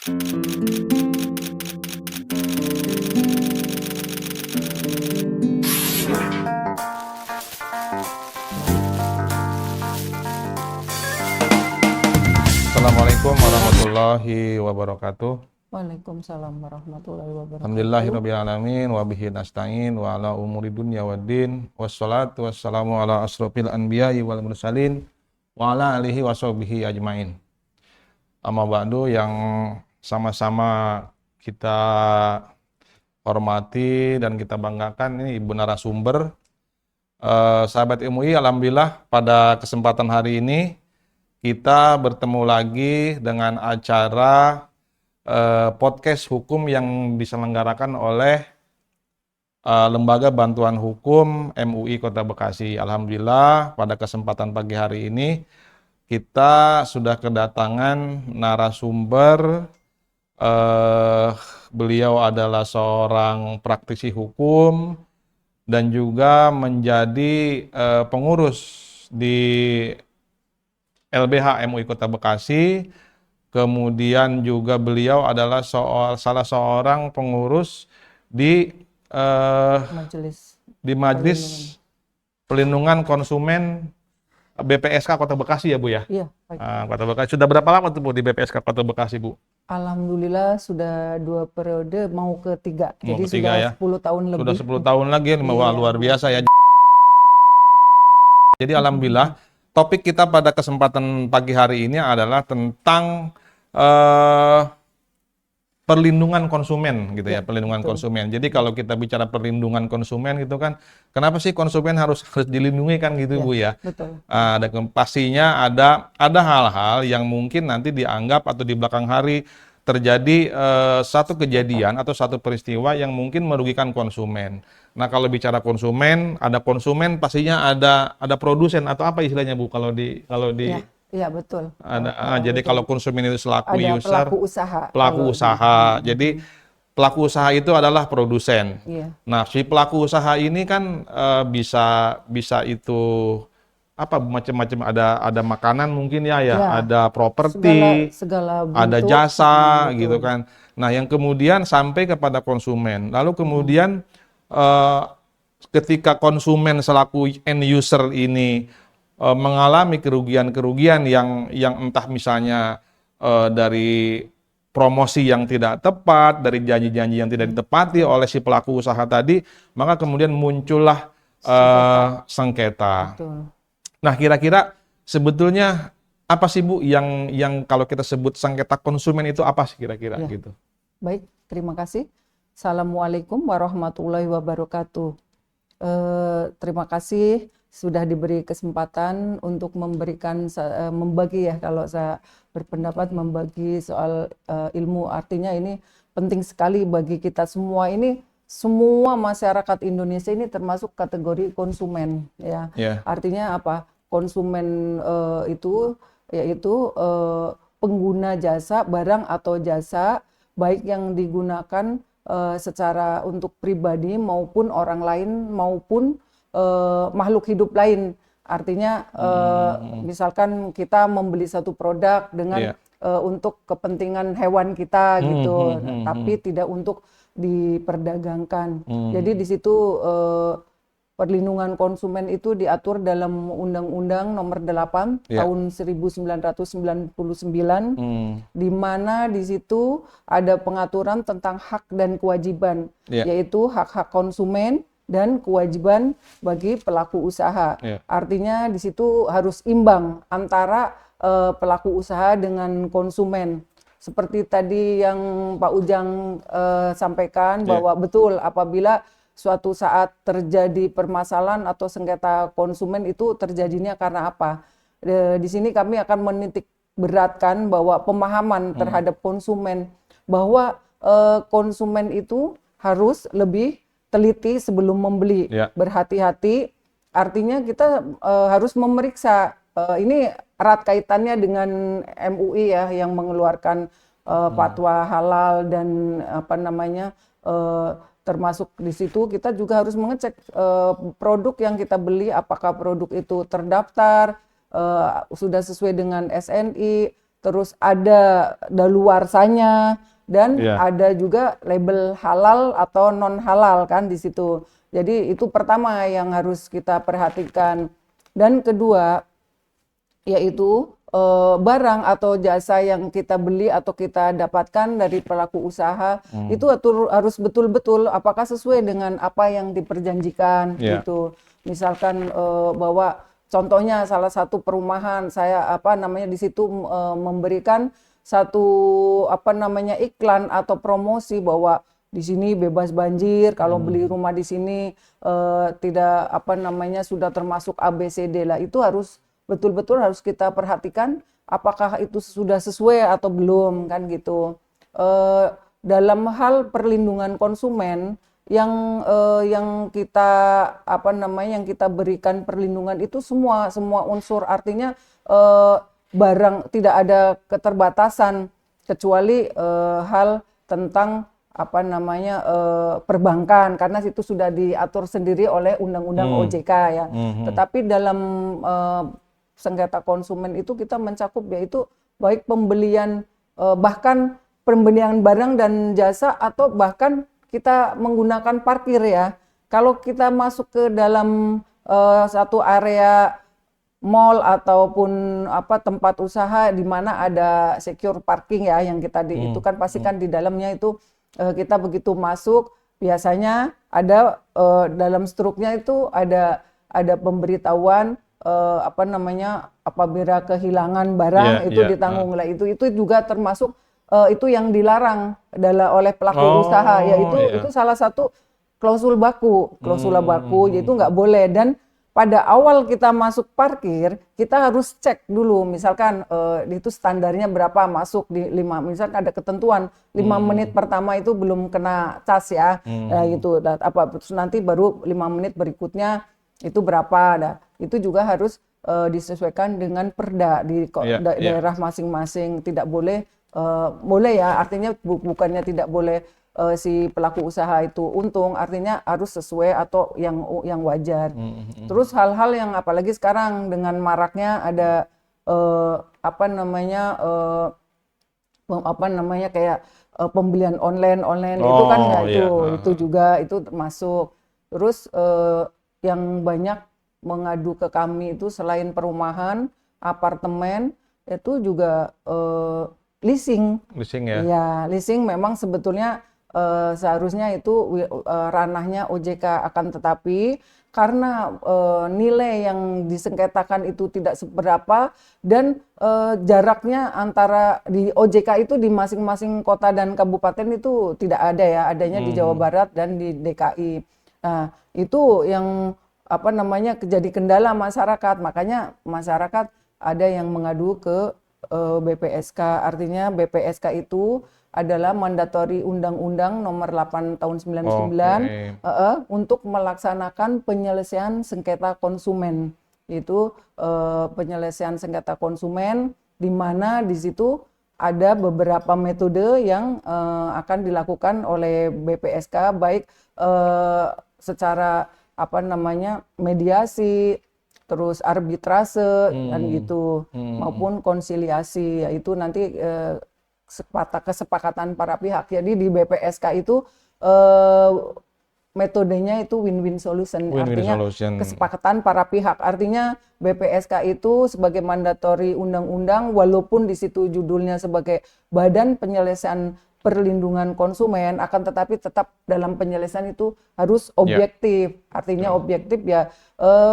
Assalamualaikum warahmatullahi wabarakatuh. Waalaikumsalam warahmatullahi wabarakatuh. Alhamdulillahirrabbilalamin wa bihi nasta'in wa ala umuri dunya waddin wassalatu wassalamu ala asrofil anbiya'i wal mursalin wa ala alihi wa sahbihi ajmain. Amma ba'du, yang sama-sama kita hormati dan kita banggakan, ini ibu narasumber, sahabat MUI. Alhamdulillah pada kesempatan hari ini kita bertemu lagi dengan acara podcast hukum yang diselenggarakan oleh Lembaga Bantuan Hukum MUI Kota Bekasi. Alhamdulillah pada kesempatan pagi hari ini kita sudah kedatangan narasumber. Beliau adalah seorang praktisi hukum dan juga menjadi pengurus di LBH MUI Kota Bekasi. Kemudian juga beliau adalah salah seorang pengurus di Majelis Pelindungan Konsumen BPSK Kota Bekasi ya Bu ya? Iya. Kota Bekasi. Sudah berapa lama tuh Bu di BPSK Kota Bekasi Bu? Alhamdulillah sudah 2 periode mau ke-3. Jadi ketiga, sudah ya? 10 tahun lebih. Sudah 10 tahun lagi, Iya. luar biasa ya. Jadi alhamdulillah topik kita pada kesempatan pagi hari ini adalah tentang perlindungan konsumen gitu ya, perlindungan betul. konsumen. Jadi kalau kita bicara perlindungan konsumen gitu kan, kenapa sih konsumen harus dilindungi kan gitu Bu ya? Betul. Pastinya ada hal-hal yang mungkin nanti dianggap atau di belakang hari terjadi satu kejadian atau satu peristiwa yang mungkin merugikan konsumen. Nah kalau bicara konsumen, ada konsumen pastinya ada produsen atau apa istilahnya Bu kalau di Iya betul. jadi betul. kalau konsumen itu selaku ada user, pelaku usaha. Jadi pelaku usaha itu adalah produsen. Iya. Nah si pelaku usaha ini kan bisa itu apa macam-macam, ada makanan mungkin ya, ada properti, segala bentuk, ada jasa betul. gitu kan. Nah yang kemudian sampai kepada konsumen. Lalu kemudian ketika konsumen selaku end user ini mengalami kerugian-kerugian yang entah misalnya dari promosi yang tidak tepat, dari janji-janji yang tidak ditepati oleh si pelaku usaha tadi, maka kemudian muncullah sengketa. Betul. Nah, kira-kira sebetulnya apa sih Bu yang kalau kita sebut sengketa konsumen itu apa sih kira-kira gitu? Baik, terima kasih. Assalamualaikum warahmatullahi wabarakatuh. Terima kasih sudah diberi kesempatan untuk membagi ya, kalau saya berpendapat membagi soal ilmu. Artinya ini penting sekali bagi kita semua ini. Semua masyarakat Indonesia ini termasuk kategori konsumen ya. Artinya apa? Konsumen itu yaitu pengguna jasa, barang atau jasa baik yang digunakan secara untuk pribadi maupun orang lain maupun makhluk hidup lain. Artinya misalkan kita membeli satu produk dengan untuk kepentingan hewan kita gitu, tapi tidak untuk diperdagangkan. Jadi di situ perlindungan konsumen itu diatur dalam Undang-Undang Nomor 8 tahun 1999, di mana di situ ada pengaturan tentang hak dan kewajiban, yaitu hak-hak konsumen dan kewajiban bagi pelaku usaha. Artinya di situ harus imbang antara pelaku usaha dengan konsumen. Seperti tadi yang Pak Ujang sampaikan bahwa betul apabila suatu saat terjadi permasalahan atau sengketa konsumen itu terjadinya karena apa? Di sini kami akan menitik beratkan bahwa pemahaman terhadap konsumen, bahwa konsumen itu harus lebih teliti sebelum membeli, berhati-hati. Artinya kita harus memeriksa. Ini erat kaitannya dengan MUI ya, yang mengeluarkan fatwa halal dan termasuk di situ kita juga harus mengecek produk yang kita beli apakah produk itu terdaftar, sudah sesuai dengan SNI, terus ada daluarsanya, dan Iya. ada juga label halal atau non halal kan di situ. Jadi itu pertama yang harus kita perhatikan. Dan kedua, yaitu barang atau jasa yang kita beli atau kita dapatkan dari pelaku usaha itu harus betul-betul apakah sesuai dengan apa yang diperjanjikan Iya. gitu. Misalkan bahwa contohnya salah satu perumahan saya di situ memberikan satu iklan atau promosi bahwa di sini bebas banjir, kalau beli rumah di sini tidak sudah termasuk ABCD lah, itu harus betul-betul harus kita perhatikan apakah itu sudah sesuai atau belum kan gitu. Dalam hal perlindungan konsumen yang kita yang kita berikan perlindungan itu semua unsur, artinya barang tidak ada keterbatasan kecuali hal tentang perbankan, karena itu sudah diatur sendiri oleh Undang-Undang OJK ya. Tetapi dalam sengketa konsumen itu kita mencakup yaitu baik pembelian bahkan pembelian barang dan jasa atau bahkan kita menggunakan parkir ya. Kalau kita masuk ke dalam satu area mall ataupun tempat usaha di mana ada secure parking ya, yang kita itu kan pasti kan di dalamnya itu kita begitu masuk biasanya ada dalam struknya itu ada pemberitahuan apabila kehilangan barang itu ditanggung lah, itu juga termasuk itu yang dilarang oleh pelaku usaha, yaitu itu salah satu klausul baku yaitu nggak boleh. Dan pada awal kita masuk parkir kita harus cek dulu, misalkan itu standarnya berapa masuk di 5, misalkan ada ketentuan 5 menit pertama itu belum kena cas ya, gitu. Terus nanti baru 5 menit berikutnya itu berapa, itu juga harus disesuaikan dengan perda di daerah masing-masing. Tidak boleh boleh ya, artinya bukannya tidak boleh si pelaku usaha itu untung, artinya harus sesuai atau yang wajar. Terus hal-hal yang apalagi sekarang dengan maraknya ada kayak pembelian online itu kan ya, itu juga itu termasuk. Terus yang banyak mengadu ke kami itu selain perumahan, apartemen itu juga leasing. Leasing ya. Ya, leasing memang sebetulnya seharusnya itu ranahnya OJK, akan tetapi karena nilai yang disengketakan itu tidak seberapa dan jaraknya antara di OJK itu di masing-masing kota dan kabupaten itu tidak ada ya, adanya di Jawa Barat dan di DKI. Nah, itu yang jadi kendala masyarakat, makanya masyarakat ada yang mengadu ke BPSK. Artinya BPSK itu adalah mandatori Undang-Undang Nomor 8 Tahun 99 untuk melaksanakan penyelesaian sengketa konsumen. Itu penyelesaian sengketa konsumen di mana di situ ada beberapa metode yang akan dilakukan oleh BPSK, baik secara mediasi, terus arbitrase dan gitu, maupun konsiliasi, yaitu nanti kesepakatan para pihak. Jadi di BPSK itu metodenya itu win-win solution, artinya kesepakatan para pihak. Artinya BPSK itu sebagai mandatori undang-undang, walaupun di situ judulnya sebagai Badan Penyelesaian Perlindungan Konsumen, akan tetapi tetap dalam penyelesaian itu harus objektif. Artinya objektif ya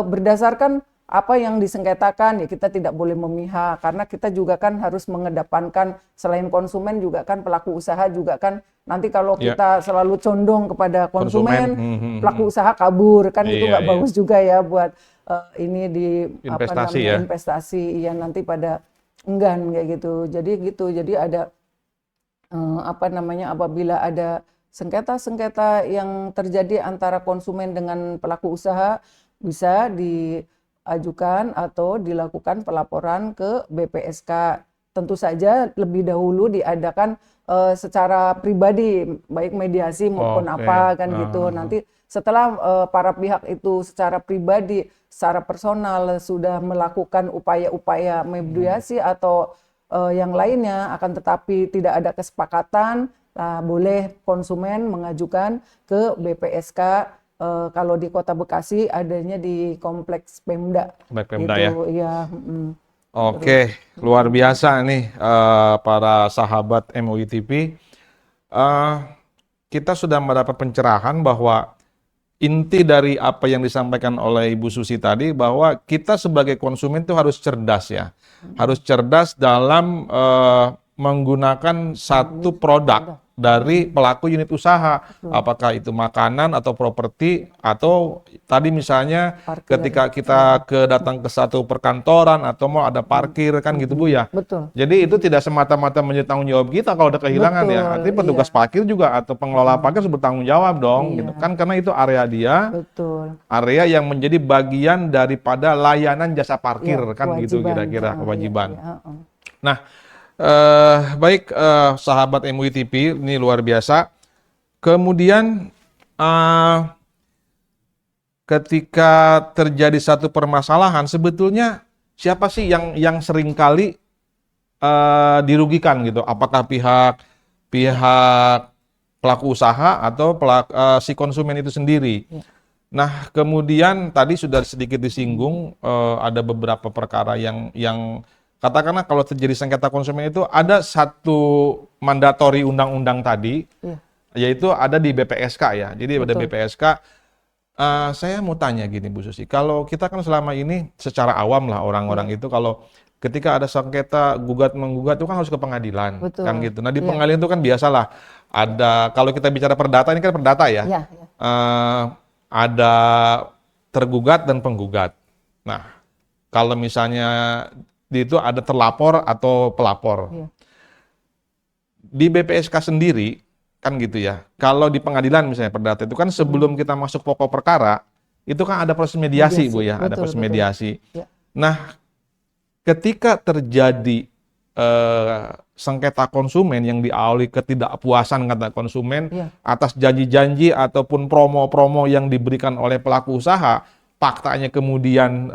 berdasarkan apa yang disengketakan, ya kita tidak boleh memihak, karena kita juga kan harus mengedepankan selain konsumen juga kan pelaku usaha juga kan. Nanti kalau kita selalu condong kepada konsumen, pelaku usaha kabur kan, itu nggak bagus juga ya buat ini di investasi investasi ya, nanti pada enggan kayak gitu. Jadi ada apabila ada sengketa-sengketa yang terjadi antara konsumen dengan pelaku usaha, bisa diajukan atau dilakukan pelaporan ke BPSK. Tentu saja lebih dahulu diadakan secara pribadi, baik mediasi maupun gitu. Nanti setelah para pihak itu secara pribadi, secara personal sudah melakukan upaya-upaya mediasi atau yang lainnya, akan tetapi tidak ada kesepakatan, nah, boleh konsumen mengajukan ke BPSK. Kalau di Kota Bekasi adanya di Kompleks Pemda. Baik, Pemda Itu ya. ya. Oke, luar biasa nih para sahabat MUI TV. Eh, kita sudah mendapat pencerahan bahwa inti dari apa yang disampaikan oleh Ibu Susi tadi, bahwa kita sebagai konsumen itu harus cerdas ya. Harus cerdas dalam menggunakan satu produk dari pelaku unit usaha. Apakah itu makanan atau properti, atau tadi misalnya Parkir. ketika kita datang ke satu perkantoran atau mau ada parkir kan gitu Bu ya. Betul. Jadi itu tidak semata-mata menjadi tanggung jawab kita kalau ada kehilangan ya. Betul, Artinya petugas parkir juga atau pengelola parkir harus bertanggung jawab dong gitu kan, karena itu area dia, Betul. area yang menjadi bagian daripada layanan jasa parkir Ya, kan gitu kewajiban. kira-kira kewajiban. Ya. Nah, baik sahabat MUI TV, ini luar biasa. Kemudian ketika terjadi satu permasalahan, sebetulnya siapa sih yang seringkali dirugikan gitu? Apakah pihak pelaku usaha atau si konsumen itu sendiri? Ya. Nah, kemudian tadi sudah sedikit disinggung ada beberapa perkara yang katakanlah kalau terjadi sengketa konsumen itu ada satu mandatori undang-undang tadi, Ya. yaitu ada di BPSK ya. Jadi ada Betul. BPSK. Saya mau tanya gini Bu Susi, kalau kita kan selama ini secara awam lah orang-orang itu kalau ketika ada sengketa gugat-menggugat itu kan harus ke pengadilan. Betul. Kan gitu. Nah di Iya. pengadilan itu kan biasalah ada, kalau kita bicara perdata, ini kan perdata ya. Ya. Ada tergugat dan penggugat. Nah, kalau misalnya di itu ada terlapor atau pelapor. Iya. Di BPSK sendiri kan gitu ya. Kalau di pengadilan misalnya perdata itu kan sebelum kita masuk pokok perkara, itu kan ada proses mediasi, Bu ya, ada Betul, proses betul. mediasi. Ya. Nah, ketika terjadi sengketa konsumen yang diawali ketidakpuasan kata konsumen Ya. atas janji-janji ataupun promo-promo yang diberikan oleh pelaku usaha, faktanya kemudian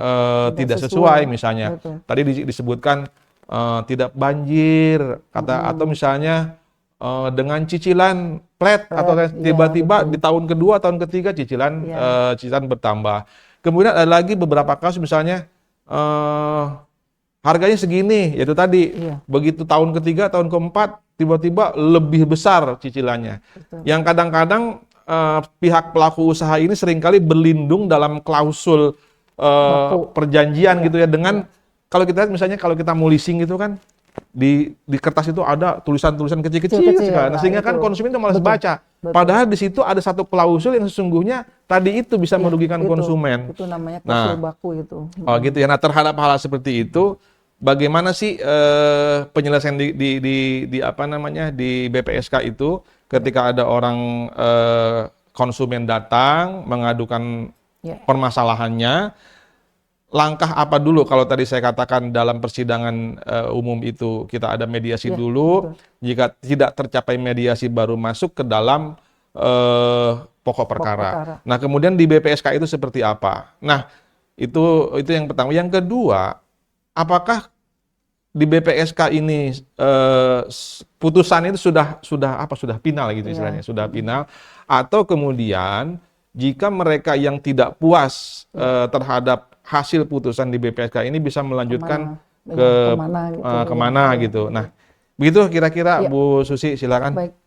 tidak sesuai misalnya. Betul. Tadi disebutkan tidak banjir atau misalnya dengan cicilan flat atau tiba-tiba di tahun kedua, tahun ketiga cicilan bertambah. Kemudian ada lagi beberapa kasus misalnya harganya segini, yaitu tadi begitu tahun ketiga, tahun keempat tiba-tiba lebih besar cicilannya. Betul. Yang kadang-kadang pihak pelaku usaha ini seringkali berlindung dalam klausul perjanjian gitu ya dengan kalau kita lihat misalnya kalau kita mau leasing gitu kan di kertas itu ada tulisan-tulisan kecil-kecil sekali. Nah, sehingga kan konsumen itu malas baca. Padahal di situ ada satu klausul yang sesungguhnya tadi itu bisa merugikan konsumen. Itu namanya klausul baku itu. Oh gitu ya. Nah, terhadap hal seperti itu bagaimana sih penyelesaian di apa namanya di BPSK itu ketika ada orang konsumen datang mengadukan permasalahannya? Langkah apa dulu kalau tadi saya katakan dalam persidangan umum itu kita ada mediasi dulu, jika tidak tercapai mediasi baru masuk ke dalam pokok perkara. Nah kemudian di BPSK itu seperti apa? Nah itu yang pertama. Yang kedua, apakah di BPSK ini putusan itu sudah final gitu istilahnya, sudah final, atau kemudian jika mereka yang tidak puas terhadap hasil putusan di BPSK ini bisa melanjutkan kemana gitu. Nah, begitu kira-kira Bu Susi, silakan. Baik,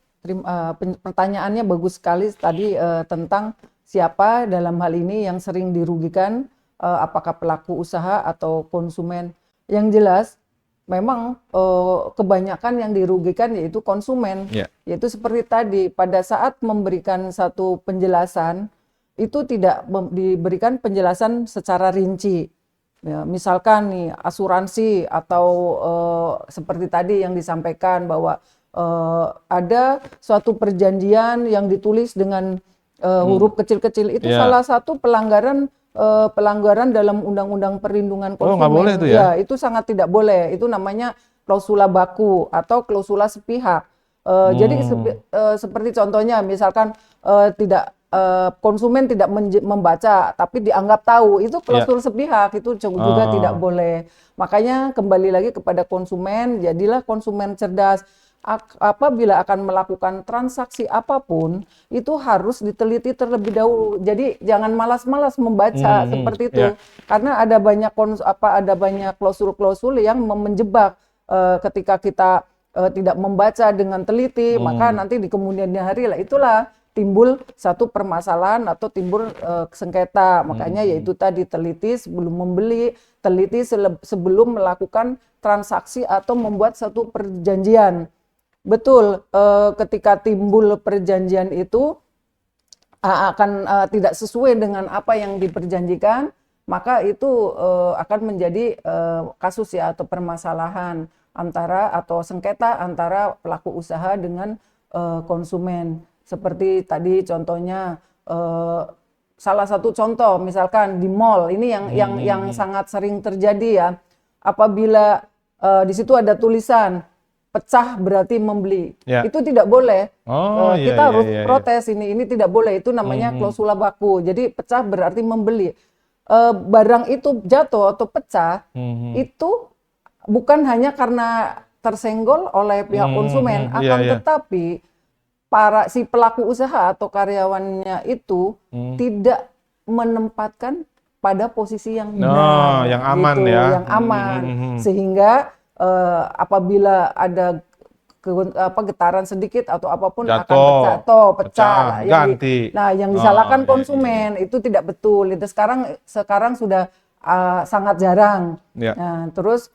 pertanyaannya bagus sekali tadi tentang siapa dalam hal ini yang sering dirugikan, apakah pelaku usaha atau konsumen. Yang jelas, memang kebanyakan yang dirugikan yaitu konsumen. Yaitu seperti tadi, pada saat memberikan satu penjelasan, itu tidak diberikan penjelasan secara rinci. Ya, misalkan nih asuransi atau seperti tadi yang disampaikan bahwa ada suatu perjanjian yang ditulis dengan huruf kecil-kecil, itu salah satu pelanggaran dalam Undang-Undang Perlindungan Konsumen. Nggak boleh itu ya? Itu sangat tidak boleh. Itu namanya klausula baku atau klausula sepihak. Jadi seperti contohnya misalkan tidak konsumen tidak membaca tapi dianggap tahu, itu klausul sepihak, itu juga tidak boleh. Makanya kembali lagi kepada konsumen, jadilah konsumen cerdas. Apabila akan melakukan transaksi apapun itu harus diteliti terlebih dahulu. Jadi jangan malas-malas membaca seperti itu, karena ada banyak klausul-klausul yang menjebak. Ketika kita tidak membaca dengan teliti, maka nanti di kemudian hari lah itulah timbul satu permasalahan atau timbul sengketa. Makanya yaitu tadi, teliti sebelum membeli, teliti sebelum melakukan transaksi atau membuat satu perjanjian. Betul, ketika timbul perjanjian itu akan tidak sesuai dengan apa yang diperjanjikan, maka itu akan menjadi kasus ya, atau permasalahan atau sengketa antara pelaku usaha dengan konsumen. Seperti tadi contohnya, salah satu contoh misalkan di mall ini yang sangat sering terjadi ya, apabila di situ ada tulisan pecah berarti membeli, itu tidak boleh. Kita harus protes, ini tidak boleh, itu namanya klausula baku. Jadi pecah berarti membeli. Barang itu jatuh atau pecah itu bukan hanya karena tersenggol oleh pihak konsumen, akan tetapi si pelaku usaha atau karyawannya itu tidak menempatkan pada posisi yang benar, yang aman gitu, ya, yang aman, sehingga apabila ada getaran sedikit atau apapun akan pecah, ganti. Yang disalahkan konsumen itu tidak betul. Itu sekarang sudah sangat jarang. Nah, terus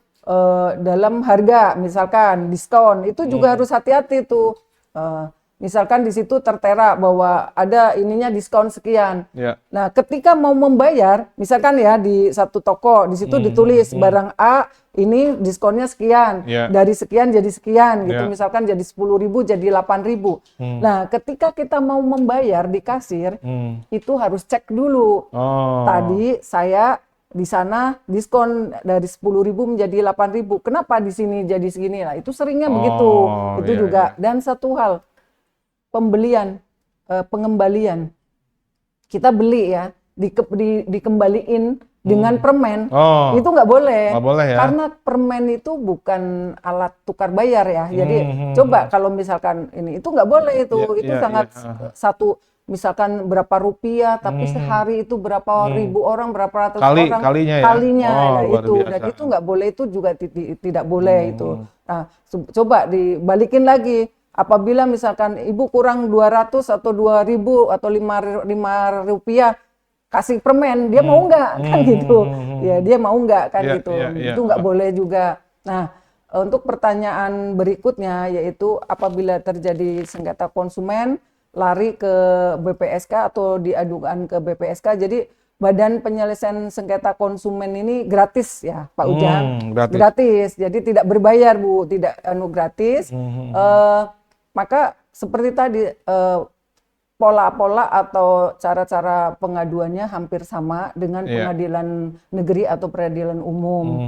dalam harga misalkan diskon itu juga harus hati-hati tuh. Misalkan di situ tertera bahwa ada ininya diskon sekian. Nah, ketika mau membayar, misalkan ya di satu toko di situ ditulis barang A ini diskonnya sekian, dari sekian jadi sekian gitu. Misalkan jadi 10.000 jadi 8.000. Nah, ketika kita mau membayar di kasir, itu harus cek dulu. Tadi saya di sana diskon dari 10.000 menjadi 8.000. Kenapa di sini jadi segini lah? Itu seringnya begitu. Itu juga. Dan satu hal, pengembalian. Kita beli ya, dikembaliin dengan permen, itu nggak boleh. Karena permen itu bukan alat tukar bayar ya. Jadi coba kalau misalkan itu nggak boleh itu sangat satu, misalkan berapa rupiah, tapi sehari itu berapa ribu orang, berapa ratus orang kalinya itu. Dan itu nggak boleh, itu juga tidak boleh itu. Nah, coba dibalikin lagi. Apabila misalkan ibu kurang 200 atau 2.000 atau 5 rupiah, kasih permen, dia mau nggak kan gitu? Ya dia mau nggak kan gitu? Itu nggak boleh juga. Nah, untuk pertanyaan berikutnya yaitu apabila terjadi sengketa konsumen, lari ke BPSK atau diadukan ke BPSK. Jadi Badan Penyelesaian Sengketa Konsumen ini gratis ya Pak Ujang, gratis. Jadi tidak berbayar Bu, tidak gratis. Maka seperti tadi pola-pola atau cara-cara pengaduannya hampir sama dengan pengadilan negeri atau peradilan umum.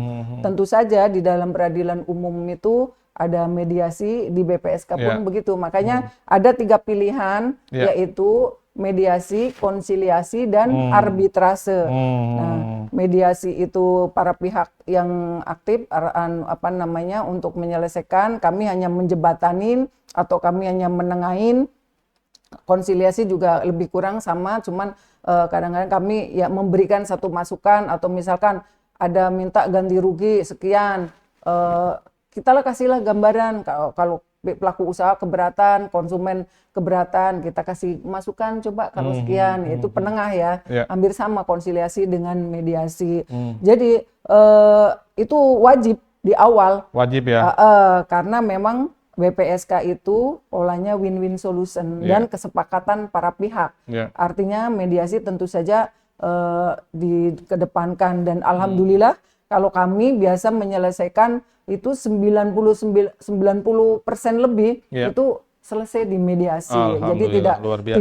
Tentu saja di dalam peradilan umum itu ada mediasi, di BPSK pun begitu. Makanya ada 3 pilihan, yaitu mediasi, konsiliasi, dan arbitrase. Nah, mediasi itu para pihak yang aktif untuk menyelesaikan, kami hanya menjembatanin atau kami hanya menengahin. Konsiliasi juga lebih kurang sama, cuman kadang-kadang kami ya memberikan satu masukan, atau misalkan ada minta ganti rugi sekian, kita kasihlah gambaran. Kalau pelaku usaha keberatan, konsumen keberatan, kita kasih masukan, coba kalau sekian, yaitu penengah ya, hampir sama konsiliasi dengan mediasi. Jadi itu wajib di awal. Wajib ya. Karena memang BPSK itu polanya win-win solution dan kesepakatan para pihak. Artinya mediasi tentu saja dikedepankan, dan alhamdulillah kalau kami biasa menyelesaikan itu 90% lebih itu selesai di mediasi. Jadi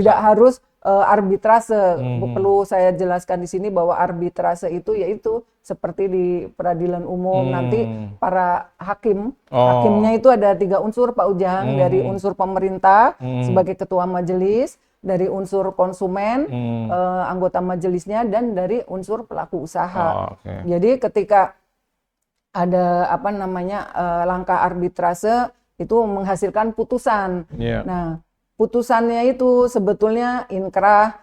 tidak harus arbitrase. Perlu saya jelaskan di sini bahwa arbitrase itu yaitu seperti di peradilan umum, nanti para hakimnya itu ada 3 unsur Pak Ujang, dari unsur pemerintah sebagai ketua majelis, dari unsur konsumen, Hmm. anggota majelisnya, dan dari unsur pelaku usaha. Oh, oke. Jadi ketika ada apa namanya langkah arbitrase itu menghasilkan putusan. Iya. Nah, putusannya itu sebetulnya inkrah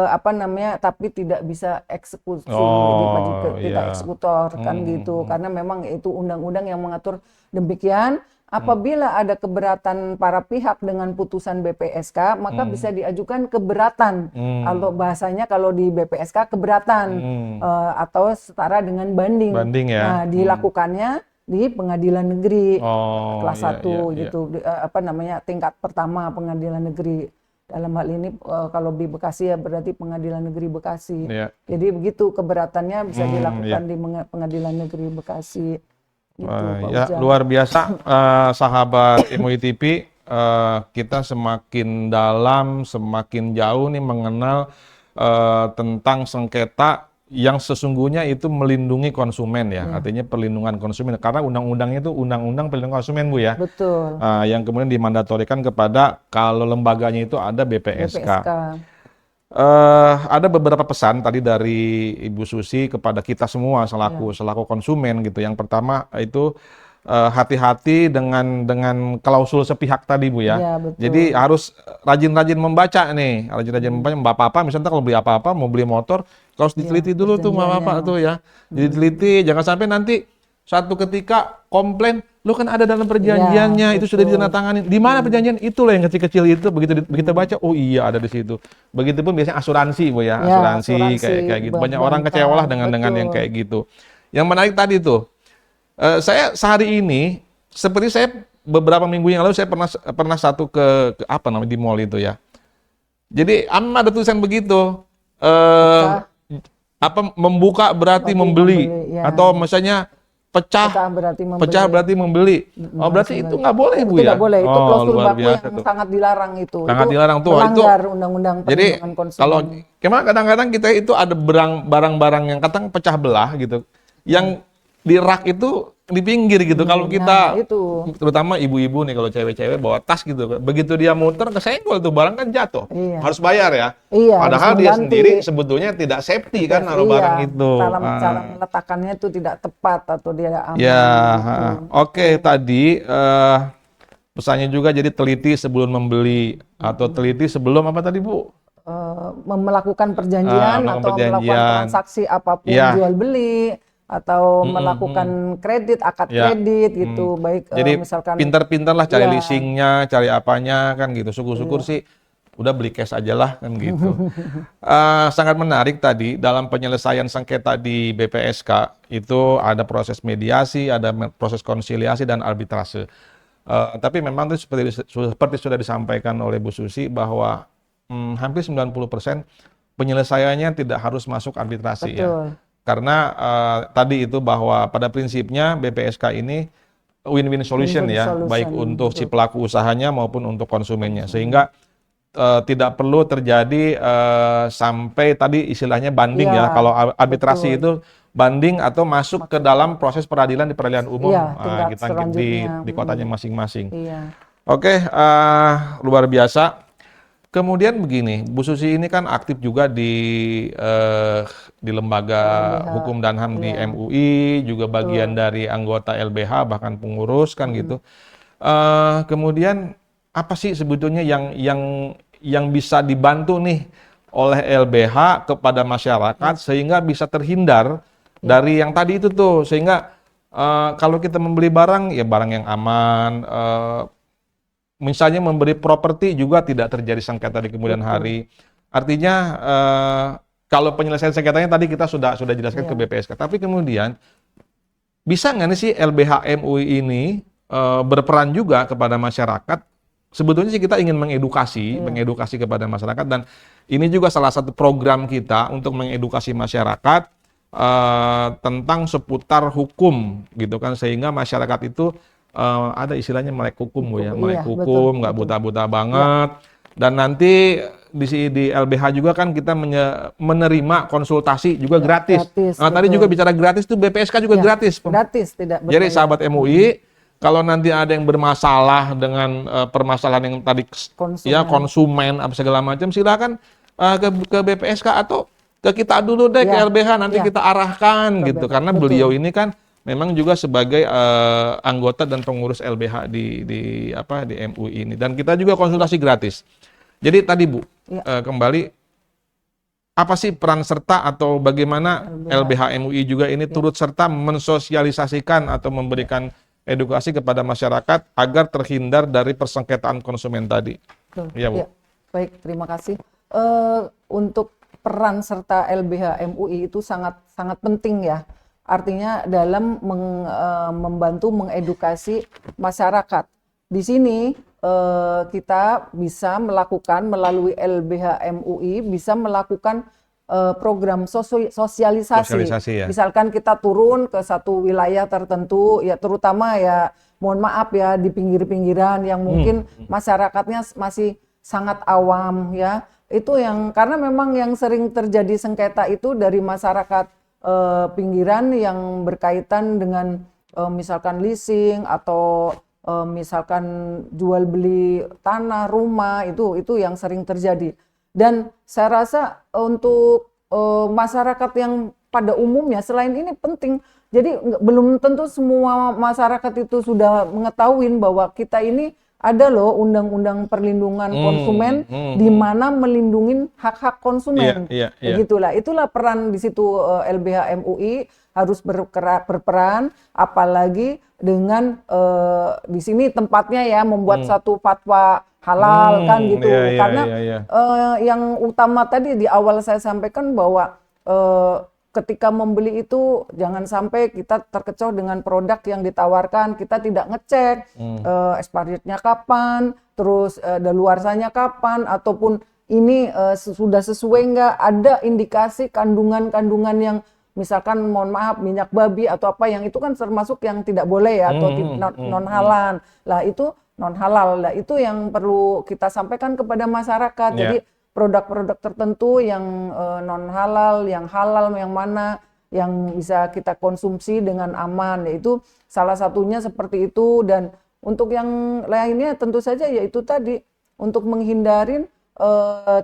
apa namanya, tapi tidak bisa eksekusi, Oh, tidak iya. eksekutor kan gitu, karena memang itu undang-undang yang mengatur demikian. Apabila ada keberatan para pihak dengan putusan BPSK, maka bisa diajukan keberatan. Atau bahasanya kalau di BPSK keberatan atau setara dengan banding. Banding ya. Nah, dilakukannya di pengadilan negeri Oh, kelas iya, 1 iya, iya. gitu, apa namanya, tingkat pertama pengadilan negeri. Dalam hal ini kalau di Bekasi ya berarti pengadilan negeri Bekasi. Iya. Jadi begitu keberatannya bisa dilakukan iya. di pengadilan negeri Bekasi. Gitu, Wah, Pak ya Ujang. luar biasa, sahabat MUI TV, kita semakin dalam, semakin jauh nih mengenal tentang sengketa yang sesungguhnya itu melindungi konsumen ya, artinya perlindungan konsumen. Karena undang-undangnya itu undang-undang perlindungan konsumen, Bu ya. Betul. Yang kemudian dimandatorikan kepada kalau lembaganya itu ada BPSK. BPSK. Ada beberapa pesan tadi dari Ibu Susi kepada kita semua selaku konsumen gitu. Yang pertama itu hati-hati dengan klausul sepihak tadi, Bu ya. Iya, betul. Jadi harus rajin-rajin membaca nih, rajin-rajin membaca. Mbak Papa misalnya kalau beli apa-apa, mau beli motor, harus diteliti dulu tuh Mbak Papa tuh ya. Jadi diteliti, jangan sampai nanti suatu ketika komplain, lu kan ada dalam perjanjiannya, itu sudah ditandatangani. Di mana perjanjian? Itulah yang kecil-kecil itu. Begitu kita baca, oh iya ada di situ. Begitupun biasanya asuransi, Bu ya, Ya, asuransi kayak gitu. Banyak orang perbankan, kecewa lah dengan yang kayak gitu. Yang menarik tadi tuh, saya sehari ini, seperti saya beberapa minggu yang lalu saya pernah satu ke apa namanya di mall itu ya. Jadi ada tulisan begitu, apa membuka berarti membeli, ya. atau misalnya pecah berarti membeli. Oh berarti itu nggak boleh, Bu ya? Tidak boleh, itu Oh, klausul luar baku biasa yang tuh. sangat dilarang itu. Sangat Itu dilarang tuh. melanggar undang-undang Jadi perlindungan konsumen. kalau kadang-kadang kita itu ada barang-barang yang kadang pecah belah gitu, yang di rak itu di pinggir gitu. Kalau kita, itu. terutama ibu-ibu nih kalau cewek-cewek bawa tas gitu, begitu dia muter kesenggol tuh barang kan jatuh, Iya. harus bayar ya. Iya, Padahal harus dia mengganti. sendiri sebetulnya tidak safety kan kalau barang itu. Cara meletakkannya itu tidak tepat atau tidak aman. Ya, gitu. oke tadi pesannya juga jadi teliti sebelum membeli atau teliti sebelum apa tadi, Bu? Melakukan perjanjian melakukan atau melakukan perjanjian. transaksi apapun, Iya. jual beli atau melakukan kredit, akad Ya. kredit gitu, baik Jadi misalkan pintar-pintar lah cari Iya. leasingnya, cari apanya kan gitu. Syukur-syukur sih udah beli cash aja lah kan gitu. Sangat menarik tadi dalam penyelesaian sengketa di BPSK itu ada proses mediasi, ada proses konsiliasi dan arbitrase. Tapi memang itu seperti sudah disampaikan oleh Bu Susi bahwa hampir 90% penyelesaiannya tidak harus masuk arbitrasi ya. betul. Karena tadi itu bahwa pada prinsipnya BPSK ini win-win solution Win-win ya, solution, baik untuk si betul. pelaku usahanya maupun untuk konsumennya. Sehingga tidak perlu terjadi sampai tadi istilahnya banding ya. Iya, Kalau arbitrasi betul. itu banding atau masuk ke dalam proses peradilan di peradilan umum Iya, tingkat kita selanjutnya. di kotanya masing-masing. Iya. Oke, luar biasa. Kemudian begini, Bu Susi ini kan aktif juga di lembaga hukum dan HAM di MUI, juga bagian dari anggota LBH, bahkan pengurus kan gitu. Kemudian apa sih sebetulnya yang bisa dibantu nih oleh LBH kepada masyarakat sehingga bisa terhindar dari yang tadi itu tuh, sehingga kalau kita membeli barang ya barang yang aman. Misalnya memberi properti juga tidak terjadi sengketa di kemudian hari. Artinya kalau penyelesaian sengketanya tadi kita sudah jelaskan ke BPSK. Tapi kemudian bisa nggak nih sih LBH MUI ini berperan juga kepada masyarakat? Sebetulnya sih kita ingin mengedukasi kepada masyarakat, dan ini juga salah satu program kita untuk mengedukasi masyarakat tentang seputar hukum gitu kan, sehingga masyarakat itu ada istilahnya melek hukum, Bu ya, melek hukum, nggak buta-buta banget. Dan nanti di LBH juga kan kita menerima konsultasi juga gratis. gratis, Nah, tadi betul. juga bicara gratis tuh BPSK juga gratis. Gratis, tidak Jadi berbayar. sahabat MUI kalau nanti ada yang bermasalah dengan permasalahan yang tadi ya konsumen apa segala macam, silakan ke BPSK atau ke kita dulu deh, ke Ya, LBH, nanti ya, kita arahkan ke gitu. BPSK. Karena beliau ini kan memang juga sebagai anggota dan pengurus LBH di MUI ini, dan kita juga konsultasi gratis. Jadi tadi Bu, kembali, apa sih peran serta atau bagaimana LBH MUI juga ini turut serta mensosialisasikan atau memberikan edukasi kepada masyarakat agar terhindar dari persengketaan konsumen tadi? Betul. Iya Bu. Ya, baik, terima kasih. Untuk peran serta LBH MUI itu sangat sangat penting ya. Artinya dalam membantu mengedukasi masyarakat. Di sini kita bisa melakukan melalui LBH MUI bisa melakukan program sosialisasi. Ya. Misalkan kita turun ke satu wilayah tertentu, ya terutama ya mohon maaf ya di pinggir-pinggiran yang mungkin masyarakatnya masih sangat awam ya. Itu yang karena memang yang sering terjadi sengketa itu dari masyarakat pinggiran yang berkaitan dengan misalkan leasing atau misalkan jual beli tanah, rumah, itu yang sering terjadi. Dan saya rasa untuk masyarakat yang pada umumnya selain ini penting. Jadi belum tentu semua masyarakat itu sudah mengetahui bahwa kita ini ada loh undang-undang perlindungan konsumen di mana melindungi hak-hak konsumen. Begitulah. Itulah peran di situ LBH MUI harus berperan, apalagi dengan di sini tempatnya ya membuat satu fatwa halal kan gitu. Karena yang utama tadi di awal saya sampaikan bahwa ketika membeli itu jangan sampai kita terkecoh dengan produk yang ditawarkan, kita tidak ngecek expiry date-nya kapan, terus daluarsanya kapan, ataupun ini sudah sesuai nggak, ada indikasi kandungan-kandungan yang misalkan mohon maaf minyak babi atau apa yang itu kan termasuk yang tidak boleh ya, atau non halal. Lah itu non halal. Lah itu yang perlu kita sampaikan kepada masyarakat. Jadi produk-produk tertentu yang non halal, yang halal, yang mana yang bisa kita konsumsi dengan aman, yaitu salah satunya seperti itu. Dan untuk yang lainnya tentu saja yaitu tadi untuk menghindarin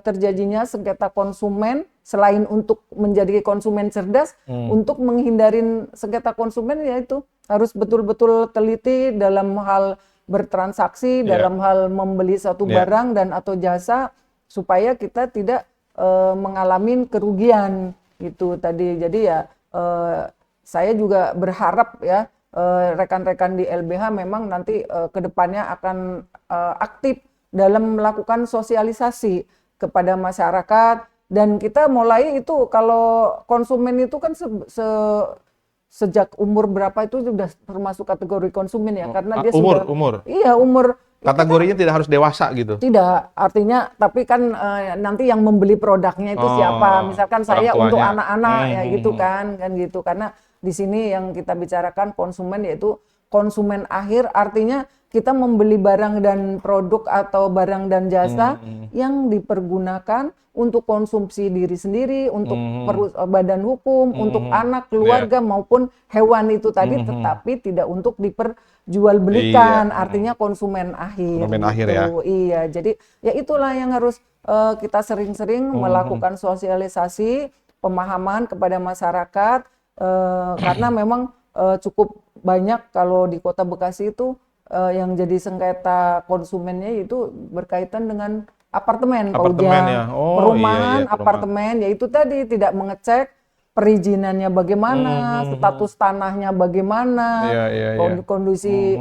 terjadinya sengketa konsumen, selain untuk menjadi konsumen cerdas, untuk menghindarin sengketa konsumen yaitu harus betul-betul teliti dalam hal bertransaksi, dalam hal membeli satu barang dan atau jasa, supaya kita tidak mengalami kerugian gitu tadi. Jadi ya saya juga berharap ya rekan-rekan di LBH memang nanti kedepannya akan aktif dalam melakukan sosialisasi kepada masyarakat. Dan kita mulai itu kalau konsumen itu kan sejak umur berapa itu sudah termasuk kategori konsumen ya, karena dia umur. Iya, umur. Kategorinya tidak harus dewasa gitu. Tidak, artinya tapi kan nanti yang membeli produknya itu siapa? Misalkan saya untuk anak-anak ya gitu kan gitu. Karena di sini yang kita bicarakan konsumen yaitu konsumen akhir, artinya kita membeli barang dan produk atau barang dan jasa yang dipergunakan untuk konsumsi diri sendiri, untuk badan hukum, untuk anak, keluarga maupun hewan itu tadi, tetapi tidak untuk diperjualbelikan, artinya konsumen akhir. Konsumen gitu. akhir ya. Iya, jadi ya itulah yang harus kita sering-sering melakukan sosialisasi, pemahaman kepada masyarakat, karena memang cukup banyak kalau di Kota Bekasi itu yang jadi sengketa konsumennya itu berkaitan dengan apartemen, ya. Perumahan, apartemen, yaitu tadi tidak mengecek perizinannya bagaimana, status tanahnya bagaimana, kondisi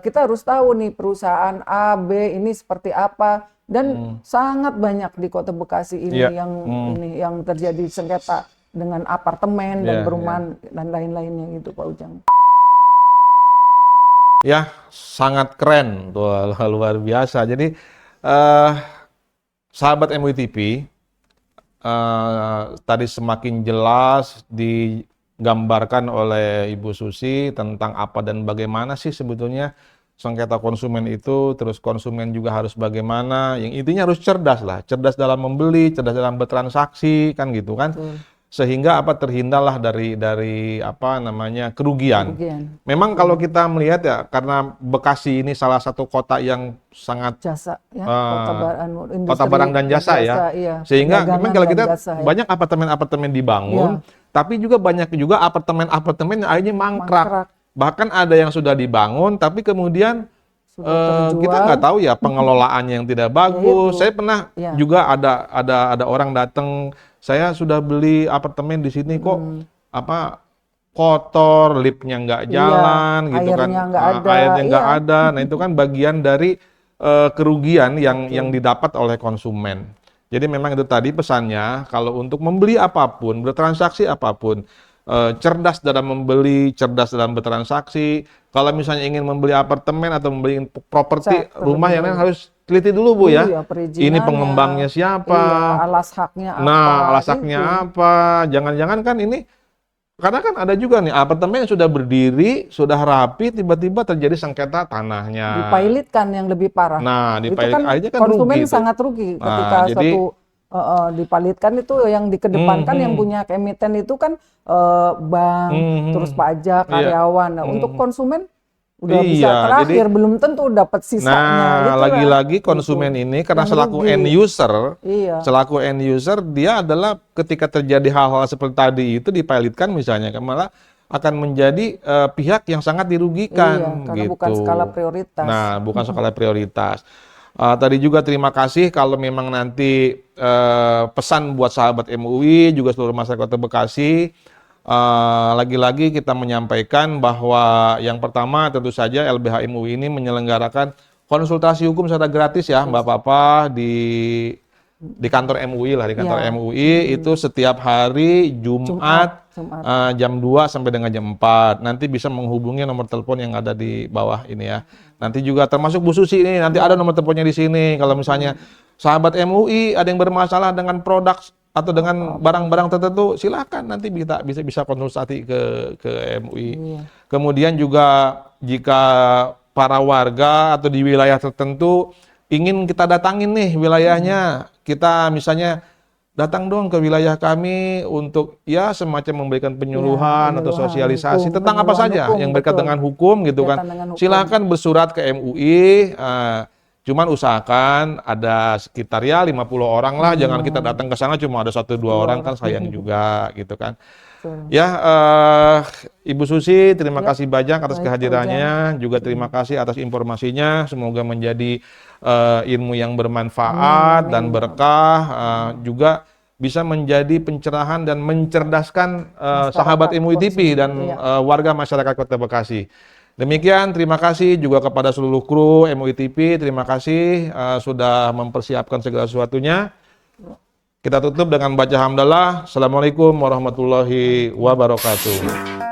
kita harus tahu nih perusahaan A, B ini seperti apa, dan sangat banyak di Kota Bekasi ini yang terjadi sengketa dengan apartemen dan perumahan dan lain-lainnya gitu Pak Ujang. Ya, sangat keren, tuh, luar biasa. Jadi sahabat MUI TV, tadi semakin jelas digambarkan oleh Ibu Susi tentang apa dan bagaimana sih sebetulnya sengketa konsumen itu, terus konsumen juga harus bagaimana, yang intinya harus cerdas lah, cerdas dalam membeli, cerdas dalam bertransaksi, kan gitu kan. sehingga terhindarlah dari apa namanya kerugian. Kerugian. Memang kalau kita melihat ya, karena Bekasi ini salah satu kota yang sangat Jasa ya, kota industri barang dan jasa ya, iya. sehingga Perdagangan memang kalau dan kita jasa, ya. banyak apartemen-apartemen dibangun, tapi juga banyak juga apartemen-apartemen yang akhirnya mangkrak. Mangkrak. Bahkan ada yang sudah dibangun, tapi kemudian Sudah terjual. kita nggak tahu ya pengelolaannya yang tidak bagus. itu. Saya pernah Ya. juga ada orang datang, saya sudah beli apartemen di sini kok apa kotor, liftnya nggak jalan gitu kan, airnya nggak ada. airnya nggak Iya. ada. Nah itu kan bagian dari kerugian yang didapat oleh konsumen. Jadi memang itu tadi pesannya, kalau untuk membeli apapun, bertransaksi apapun, cerdas dalam membeli, cerdas dalam bertransaksi. Kalau misalnya ingin membeli apartemen atau membeli properti rumah yang lain harus teliti dulu Bu ya. Iya, Ini perizinannya. pengembangnya siapa? Iya, alas haknya apa? Nah, alas haknya itu. apa? Jangan-jangan kan ini, karena kan ada juga nih apartemen yang sudah berdiri, sudah rapi, tiba-tiba terjadi sengketa tanahnya. Dipilotkan yang lebih parah. Nah, itu dipilot kan aja kan konsumen rugi tuh. sangat rugi ketika Nah, jadi suatu dipilotkan itu yang dikedepankan yang punya emiten itu kan bank, terus pajak, karyawan. Nah, untuk konsumen udah bisa Iya, terakhir, jadi belum tentu dapat sisanya. nah, Gitu lah. lagi-lagi Gitu. konsumen ini karena Yang selaku rugi. Iya. selaku end user dia adalah ketika terjadi hal-hal seperti tadi itu dipilotkan misalnya, malah akan menjadi pihak yang sangat dirugikan Iya, karena gitu. bukan skala prioritas. Nah, bukan skala prioritas. Tadi juga terima kasih kalau memang nanti pesan buat sahabat MUI juga seluruh masyarakat Kota Bekasi. Lagi-lagi kita menyampaikan bahwa yang pertama tentu saja LBH MUI ini menyelenggarakan konsultasi hukum secara gratis ya Bapak-bapak di kantor MUI lah, di kantor Ya. MUI itu setiap hari Jumat. Jam 2 sampai dengan jam 4. Nanti bisa menghubungi nomor telepon yang ada di bawah ini ya. Nanti juga termasuk Bu Susi ini, nanti ada nomor teleponnya di sini. Kalau misalnya sahabat MUI ada yang bermasalah dengan produk atau dengan barang-barang tertentu, silakan nanti bisa konsultasi ke MUI. Kemudian juga jika para warga atau di wilayah tertentu ingin kita datangin nih wilayahnya, kita misalnya datang dong ke wilayah kami untuk ya semacam memberikan penyuluhan atau sosialisasi hukum, tentang apa penyuluhan saja hukum, yang berkaitan betul. dengan hukum gitu kan. Berkaitan dengan hukum. Silakan bersurat ke MUI, cuman usahakan ada sekitar ya 50 orang lah, jangan kita datang ke sana cuma ada 1-2 orang kan sayang juga gitu kan. Ya, Ibu Susi, terima kasih banyak atas kehadirannya, juga terima kasih atas informasinya. Semoga menjadi ilmu yang bermanfaat dan berkah, juga bisa menjadi pencerahan dan mencerdaskan sahabat MUI TV dan warga masyarakat Kota Bekasi. Demikian, terima kasih juga kepada seluruh kru MUI TV. Terima kasih sudah mempersiapkan segala sesuatunya. Kita tutup dengan baca hamdalah. Assalamualaikum warahmatullahi wabarakatuh.